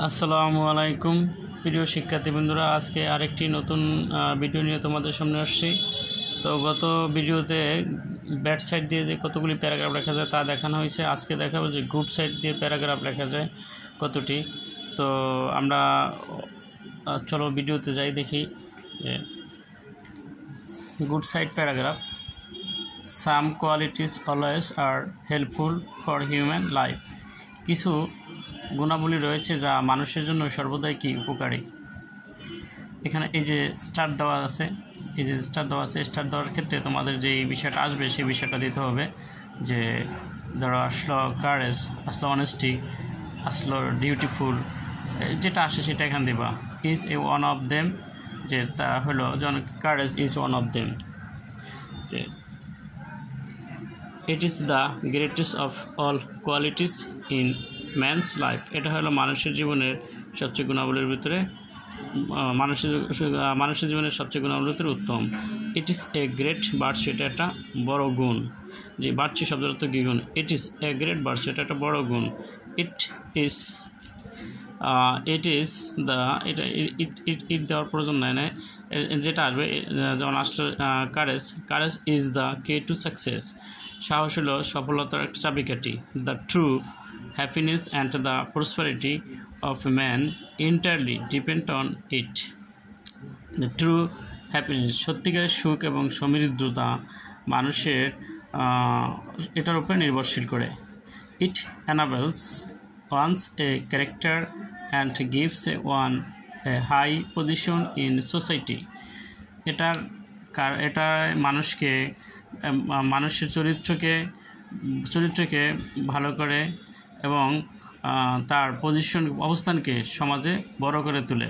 আসসালামু আলাইকুম প্রিয় শিক্ষার্থী বন্ধুরা, আজকে আরেকটি নতুন ভিডিও নিয়ে তোমাদের সামনে আসছি। তো গত ভিডিওতে ব্যাড সাইড দিয়ে যে কতগুলি প্যারাগ্রাফ লেখা যায় তা দেখানো হয়েছে। আজকে দেখাবো যে গুড সাইড দিয়ে প্যারাগ্রাফ লেখা যায় কতটি। তো আমরা চলো ভিডিওতে যাই, দেখি good side paragraph. Some qualities always are helpful for human life. কিছু গুণাবলী রয়েছে যা মানুষের জন্য সর্বদাই কি উপকারী। এখানে এই যে স্টার দেওয়া আছে, স্টার দেওয়ার ক্ষেত্রে তোমাদের যে বিষয়টা আসবে সেই বিষয়টা দিতে হবে। যে ধরো আসলো কারেজ, আসলো অনেস্টি, আসলো ডিউটিফুল, যেটা আসে সেটা এখানে দেবা। Is a one of them, যে তা হলো যেমন courage is one of them. It is the greatest of all qualities in man's life. এটা হলো মানুষের জীবনের সবচেয়ে গুণাবলীর ভিতরে মানুষের জীবনের সবচেয়ে গুণাবলীর ভিতরে উত্তম। It is a great virtue, এটা একটা বড় গুণ। যে ভার্চু শব্দের অর্থ কি গুণ। ইট ইজ এ গ্রেট ভার্চু, এটা একটা বড় গুণ। ইট ইজ দ্য, এটা ইট দেওয়ার প্রয়োজন নাই, যেটা আসবে যেমন আসলে courage is the key to success. সাহস হলো সফলতার একটা চাবিকাঠি। The true happiness and the prosperity of man entirely depend on it. The true happiness, সত্যিকারের সুখ এবং সমৃদ্ধতা মানুষের এটার উপরে নির্ভরশীল করে। It enables one's a character and gives one a high position in society. এটা মানুষের চরিত্রকে ভালো করে এবং তার অবস্থানকে সমাজে বড় করে তোলে।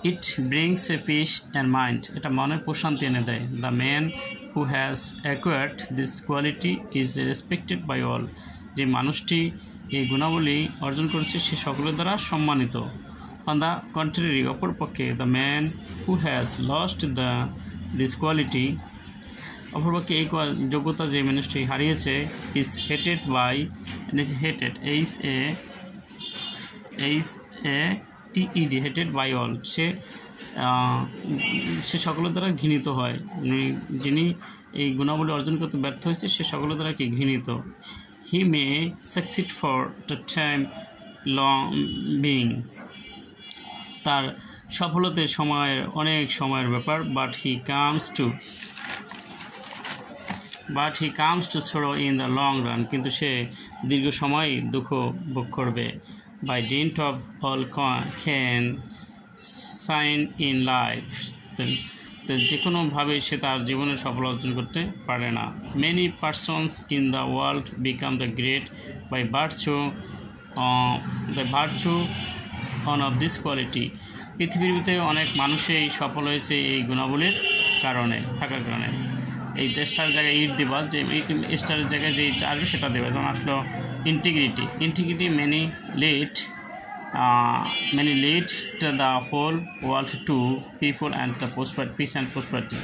It brings a peace and mind, এটা মনে প্রশান্তি এনে দেয়। The man who has acquired this quality is respected by all. যে মানুষটি এই গুণাবলী অর্জন করেছে সে সকলের দ্বারা সম্মানিত। অন দ্য কন্ট্রারি, অপরপক্ষে the man who has lost this quality, অপরপক্ষে এই যোগ্যতা যে মানুষটি হারিয়েছে, is hated by, HATED, hated by all. সে সকলের দ্বারা ঘৃণিত হয়। যিনি এই গুণাবলী অর্জন করতে ব্যর্থ হয়েছে সে সকলের দ্বারা কি ঘৃণিত। He may succeed for the time long being, তার সফলতার অনেক সময়ের ব্যাপার। But he comes to sorrow in the long run, কিন্তু সে দীর্ঘ সময় দুঃখ ভোগ করবে। By dint of all can shine in life, যে কোনোভাবে সে তার জীবনে সফল অর্জন করতে পারে না। Many persons in the world become the great by virtue on of this quality. পৃথিবীর ভিতরে অনেক মানুষই সফল হয়েছে এই গুণাবলীর থাকার কারণে। এই স্টারের জায়গায় ইট দেবা, যে স্টারের জায়গায় যে ইট আসবে সেটা দেবে। যেমন আসলো integrity many lead the whole world to people and the peace and prosperity.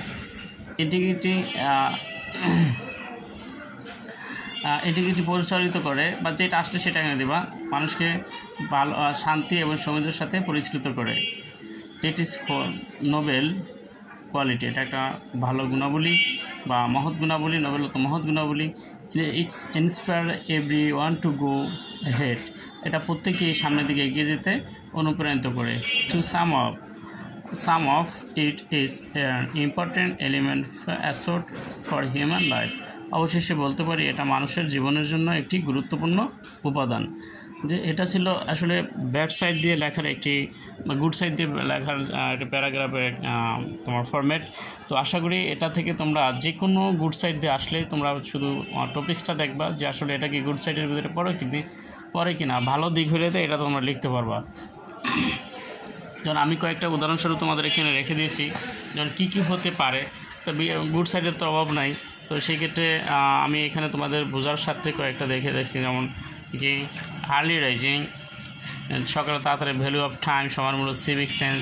Integrity পরিচালিত করে, বা যেটা আসলে সেটা এখানে দেবা, মানুষকে ভালো শান্তি এবং সমৃদ্ধির সাথে পরিষ্কৃত করে। ইট ইজ নোবেল কোয়ালিটি, এটা একটা ভালো গুণাবলী বা মহৎ গুণাবলী। নোবেলতা মহৎ গুণাবলী। It's inspire everyone to go head, এটা প্রত্যেকেই সামনের দিকে এগিয়ে যেতে অনুপ্রাণিত করে। To sum of it is an important element assort for human life. অবশেষে বলতে পারি এটা মানুষের জীবনের জন্য একটি গুরুত্বপূর্ণ উপাদান। যে এটা ছিল আসলে ব্যাড সাইড দিয়ে লেখার একটি, গুড সাইড দিয়ে লেখার একটা প্যারাগ্রাফের তোমার ফরম্যাট। তো আশা করি এটা থেকে তোমরা যে কোনো গুড সাইড দিয়ে আসলে তোমরা শুধু টপিক্সটা দেখবা যে আসলে এটা কি গুড সাইডের ভিতরে পড়ে কিনা। ভালো দিক হলে তো এটা তোমরা লিখতে পারবা। যেমন আমি কয়েকটা উদাহরণস্বরূপ তোমাদের এখানে রেখে দিয়েছি, যেমন কী হতে পারে। তো গুড সাইডের তো অভাব নাই, তো সেই ক্ষেত্রে আমি এখানে তোমাদের বোঝার স্বার্থে কয়েকটা দেখছি। যেমন কি আর্লি রাইজিং, সকালে তাড়াতাড়ি, ভ্যালু অফ টাইম, সময়মূল্য, সিভিক সেন্স,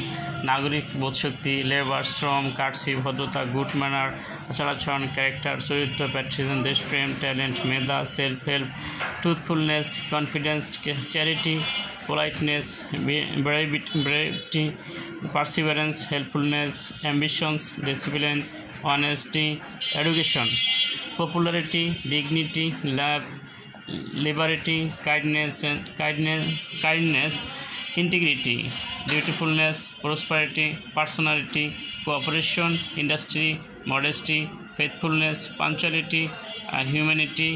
নাগরিক বোধশক্তি, লেবার, শ্রম, কার্সি, ভদ্রতা, গুড ম্যানার, আচার-আচরণ, ক্যারেক্টার, চরিত্র, প্যাট্রিজম, দেশপ্রেম, ট্যালেন্ট, মেধা, self help, truthfulness, confidence, charity, politeness, brevity, perseverance, helpfulness, ambitions, discipline, honesty, education, popularity, dignity, love, liberty, kindness, integrity, dutifulness, prosperity, personality, cooperation, industry, modesty, faithfulness, punctuality, humanity,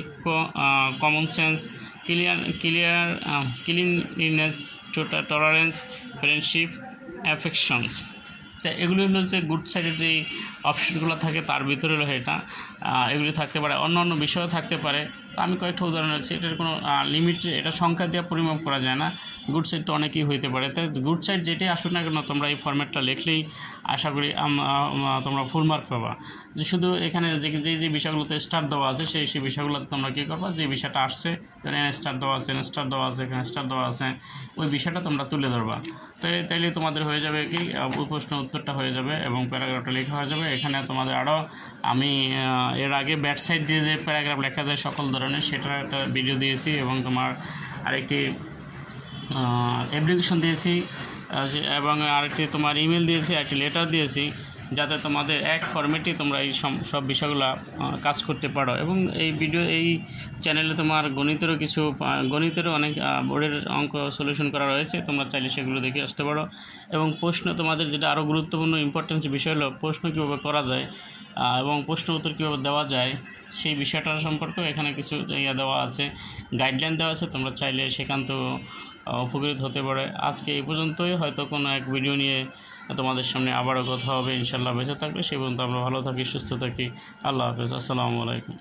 common sense, cleanliness, tolerance, friendship, affections। তো এগুলি হলো যে good সাইডের যে অপশনগুলো থাকে তার ভিতরে হলো এটা, এগুলি থাকতে পারে, অন্য অন্য বিষয়ও থাকতে পারে। তো আমি কয়েকটা উদাহরণ রাখছি, এটার কোনো লিমিট, এটা সংখ্যা দিয়ে পরিমাপ করা যায় না। গুড সাইড তো অনেকই হইতে পারে, তাই গুড সাইড যেটাই আসুক না কেন তোমরা এই ফরম্যাটটা লিখলেই আশা করি তোমরা ফুল মার্ক পাবা। যে শুধু এখানে যে বিষয়গুলোতে স্টার দেওয়া আছে সেই বিষয়গুলোতে তোমরা কী করবা, যে বিষয়টা আসছে এন স্টার দেওয়া আছে, এন স্টার দেওয়া আছে, এখানে স্টার দেওয়া আছে, ওই বিষয়টা তোমরা তুলে ধরবা। তাইলে তোমাদের হয়ে যাবে কি প্রশ্ন উত্তরটা হয়ে যাবে এবং প্যারাগ্রাফটা লেখা হয়ে যাবে। এখানে তোমাদের আরও আমি এর আগে ব্যাক সাইড দিয়ে যে প্যারাগ্রাফ লেখা যায় সকল ধরনের সেটার একটা ভিডিও দিয়েছি এবং তোমার আরেকটি অ্যাপ্লিকেশন দিয়েছি এবং আরেকটি তোমার ইমেল দিয়েছি, একটি লেটার দিয়েছি, যাতে তোমাদের এক ফরম্যাটে তোমরা এই সব বিষয়গুলো কাজ করতে পারো। এবং এই চ্যানেলে তোমার গণিতেরও অনেক বোর্ডের অঙ্ক সলিউশন করা রয়েছে, তোমরা চাইলে সেগুলো দেখে আসতে পারো। এবং প্রশ্ন তোমাদের যেটা আরও গুরুত্বপূর্ণ ইম্পর্টেন্স বিষয় হলো প্রশ্ন কীভাবে করা যায় এবং প্রশ্ন উত্তর কীভাবে দেওয়া যায় সেই বিষয়টার সম্পর্কেও এখানে কিছু দেওয়া আছে, গাইডলাইন দেওয়া আছে, তোমরা চাইলে সেখান তো উপকৃত হতে পারে। আজকে এই পর্যন্তই, হয়তো কোনো এক ভিডিও নিয়ে তোমাদের সামনে আবারও কথা হবে ইনশাল্লাহ। বেঁচে থাকবে সে পর্যন্ত আমরা ভালো থাকি, সুস্থ থাকি। আল্লাহ হাফেজ, আসসালামু আলাইকুম।